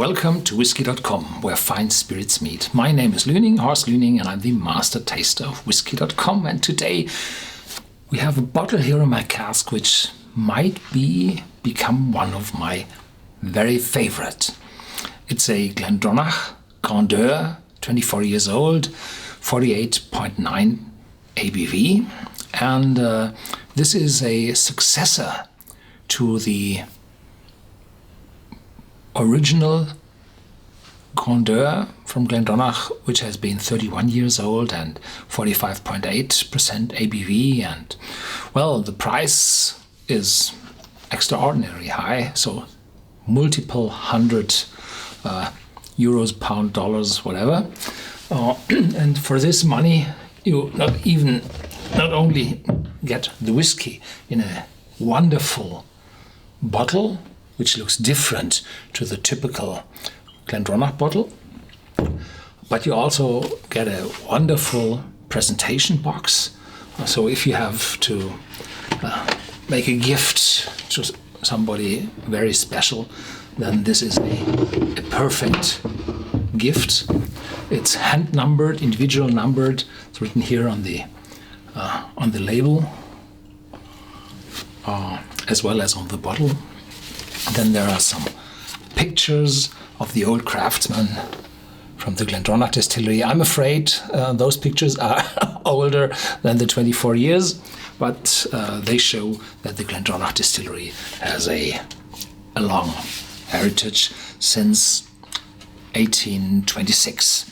Welcome to Whisky.com, where fine spirits meet. My name is Lüning, Horst Lüning, and I'm the master taster of Whisky.com. And today we have a bottle here in my cask which might become one of my very favorite. It's a Glendronach Grandeur, 24 years old, 48.9 ABV. And this is a successor to the original Grandeur from Glendronach, which has been 31 years old and 45.8% ABV. And well, the price is extraordinarily high, so multiple hundred euros, pound, dollars, whatever. And for this money, you not only get the whiskey in a wonderful bottle, which looks different to the typical Glendronach bottle, but you also get a wonderful presentation box. So if you have to make a gift to somebody very special, then this is a perfect gift. It's hand numbered, individual numbered. It's written here on the label, as well as on the bottle. Then there are some pictures of the old craftsmen from the Glendronach distillery. I'm afraid those pictures are older than the 24 years, but they show that the Glendronach distillery has a long heritage since 1826.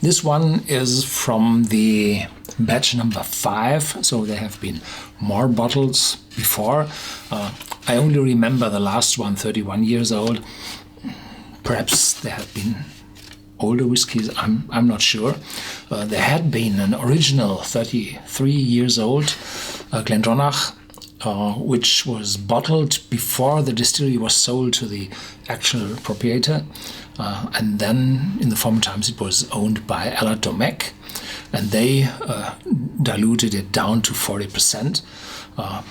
This one is from the batch number 5, so there have been more bottles before. I only remember the last one, 31 years old. Perhaps there have been older whiskies, I'm not sure. There had been an original 33 years old Glendronach, which was bottled before the distillery was sold to the actual proprietor. And then in the former times it was owned by Domecq, and they diluted it down to 40%.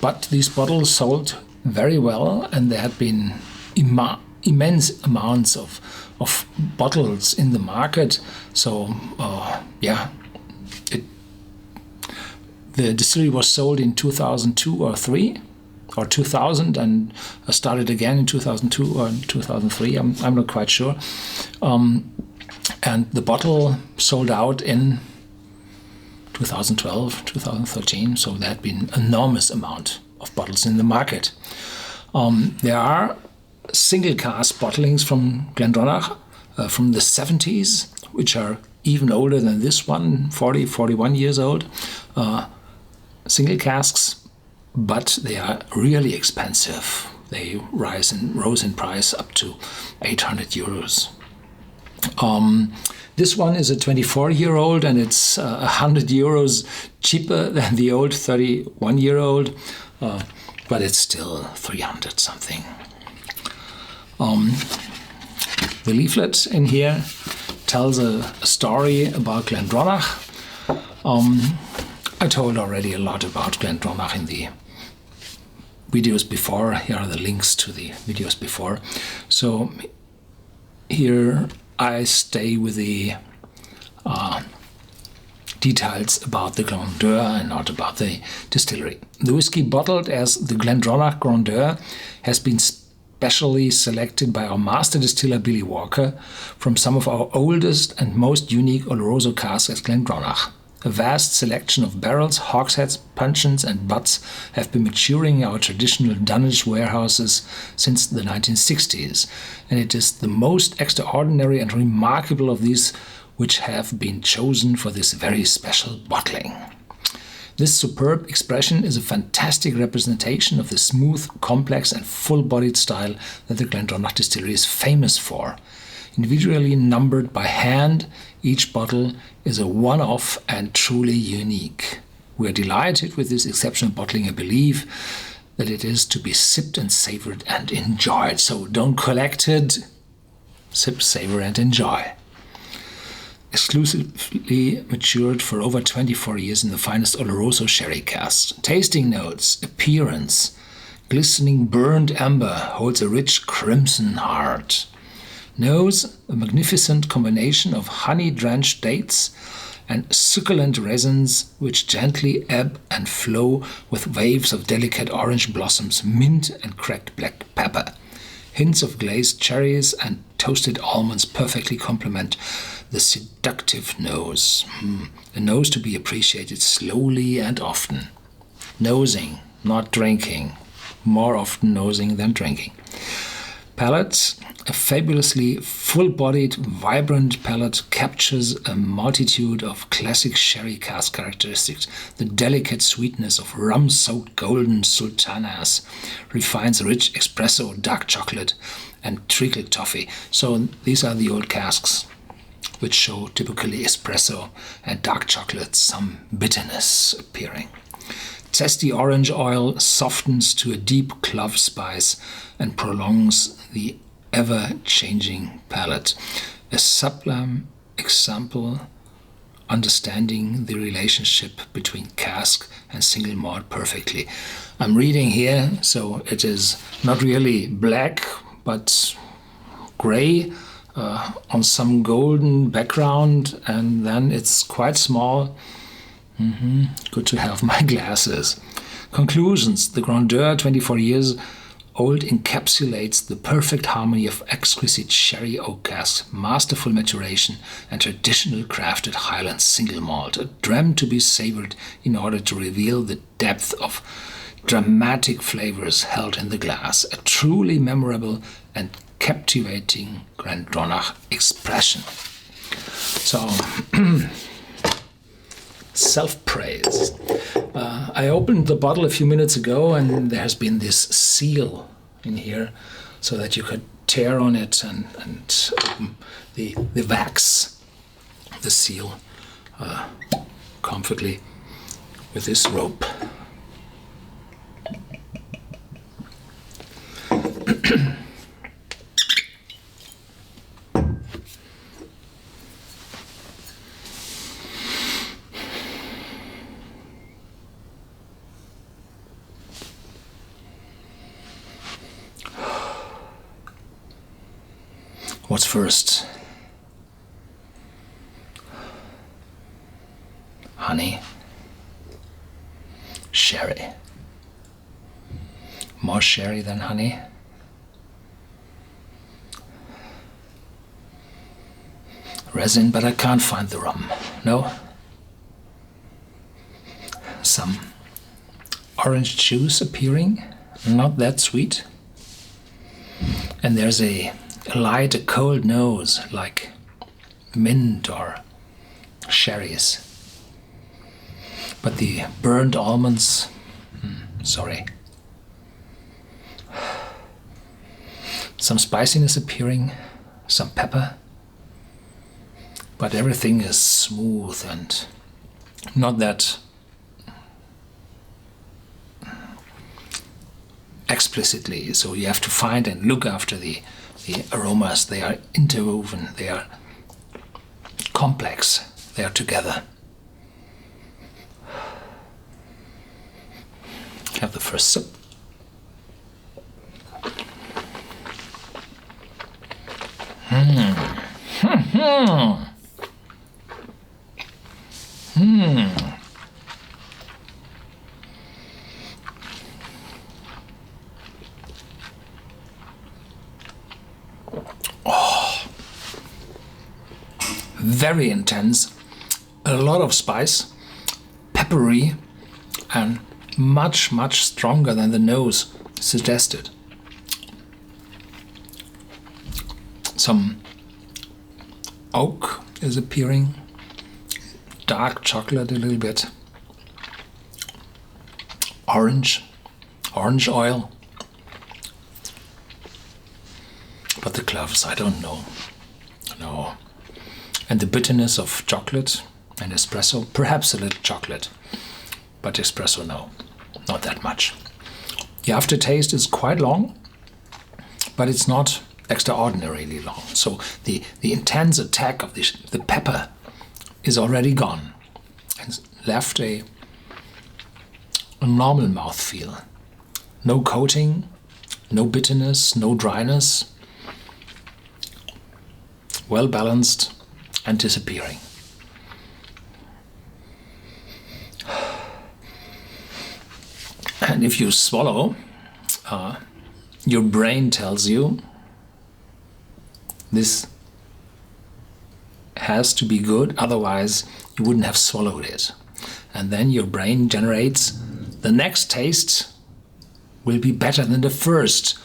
But these bottles sold very well, and there had been immense amounts of bottles in the market. So the distillery was sold in 2002 or 3 or 2000 and started again in 2002 or 2003. I'm not quite sure. And the bottle sold out in 2012, 2013. So there had been an enormous amount of bottles in the market. There are single cask bottlings from Glendronach from the 70s, which are even older than this one, 41 years old. Single casks, but they are really expensive. They rose in price up to 800 euros. This one is a 24-year-old, and it's 100 euros cheaper than the old 31-year-old, but it's still 300 something. The leaflet in here tells a story about Glendronach. I told already a lot about Glendronach in the videos before. Here are the links to the videos before. So here I stay with the details about the Grandeur and not about the distillery. The whiskey bottled as the Glendronach Grandeur has been specially selected by our master distiller Billy Walker from some of our oldest and most unique Oloroso casks at Glendronach. A vast selection of barrels, hogsheads, puncheons and butts have been maturing in our traditional dunnage warehouses since the 1960s, and it is the most extraordinary and remarkable of these which have been chosen for this very special bottling. This superb expression is a fantastic representation of the smooth, complex and full-bodied style that the Glendronach distillery is famous for. Individually numbered by hand, each bottle is a one-off and truly unique. We are delighted with this exceptional bottling and believe that it is to be sipped and savored and enjoyed. So don't collect it, sip, savor and enjoy. Exclusively matured for over 24 years in the finest Oloroso sherry casks. Tasting notes, appearance, glistening burnt amber holds a rich crimson heart. Nose, a magnificent combination of honey-drenched dates and succulent raisins which gently ebb and flow with waves of delicate orange blossoms, mint and cracked black pepper. Hints of glazed cherries and toasted almonds perfectly complement the seductive nose. A nose to be appreciated slowly and often. Nosing, not drinking. More often nosing than drinking. Palate. A fabulously full-bodied, vibrant palate captures a multitude of classic sherry cask characteristics. The delicate sweetness of rum-soaked golden sultanas refines rich espresso, dark chocolate, and treacle toffee. So these are the old casks, which show typically espresso and dark chocolate, some bitterness appearing. Zesty orange oil softens to a deep clove spice and prolongs the ever-changing palate. A sublime example understanding the relationship between cask and single malt perfectly. I'm reading here, so it is not really black, but gray on some golden background, and then it's quite small. Good to have my glasses. Conclusions. The Grandeur, 24 years old, encapsulates the perfect harmony of exquisite sherry oak casks, masterful maturation, and traditional crafted Highland single malt, a dram to be savored in order to reveal the depth of dramatic flavors held in the glass, a truly memorable and captivating Glendronach expression. So, self-praise. I opened the bottle a few minutes ago and there has been this seal in here so that you could tear on it and open the wax, the seal, comfortably with this rope. What's first? Honey, sherry. More sherry than honey. Resin, but I can't find the rum. No? Some orange juice appearing, not that sweet. And there's a light, a cold nose, like mint or cherries. But the burnt almonds, sorry. Some spiciness appearing, some pepper. But everything is smooth and not that explicitly. So you have to find and look after the aromas. They are interwoven, they are complex, they are together. Have the first sip. Very intense, a lot of spice, peppery, and much, much stronger than the nose suggested. Some oak is appearing, dark chocolate a little bit, orange oil, but the cloves, I don't know. No. And the bitterness of chocolate and espresso, perhaps a little chocolate, but espresso, no, not that much. The aftertaste is quite long, but it's not extraordinarily long. So the intense attack of the pepper is already gone and left a normal mouthfeel. No coating, no bitterness, no dryness. well balanced and disappearing. And if you swallow, your brain tells you this has to be good, otherwise you wouldn't have swallowed it. And then your brain generates the next taste will be better than the first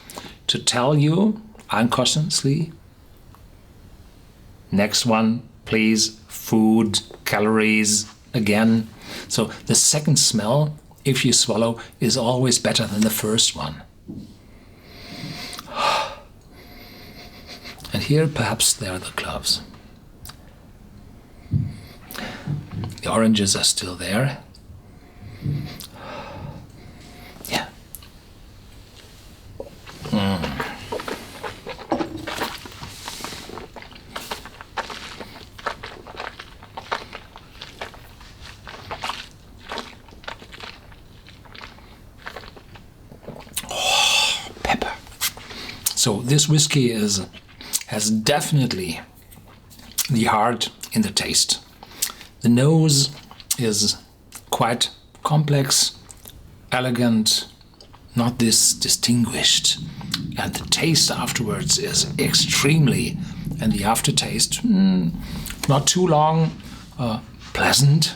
to tell you unconsciously, next one, please, food, calories, again. So the second smell, if you swallow, is always better than the first one. And here perhaps there are the cloves. The oranges are still there. Yeah. Oh, pepper. So this whiskey has definitely the heart in the taste. The nose is quite complex, elegant, not this distinguished. And the taste afterwards is extremely, and the aftertaste, not too long, pleasant,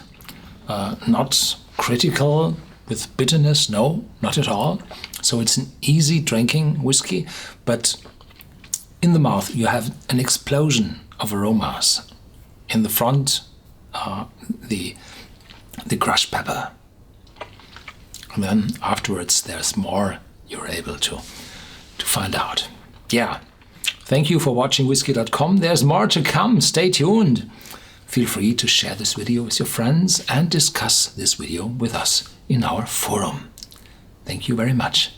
not critical with bitterness, no, not at all. So it's an easy drinking whiskey, but in the mouth you have an explosion of aromas. In the front, the crushed pepper. And then afterwards there's more you're able to find out. Yeah. Thank you for watching Whisky.com. There's more to come. Stay tuned. Feel free to share this video with your friends and discuss this video with us in our forum. Thank you very much.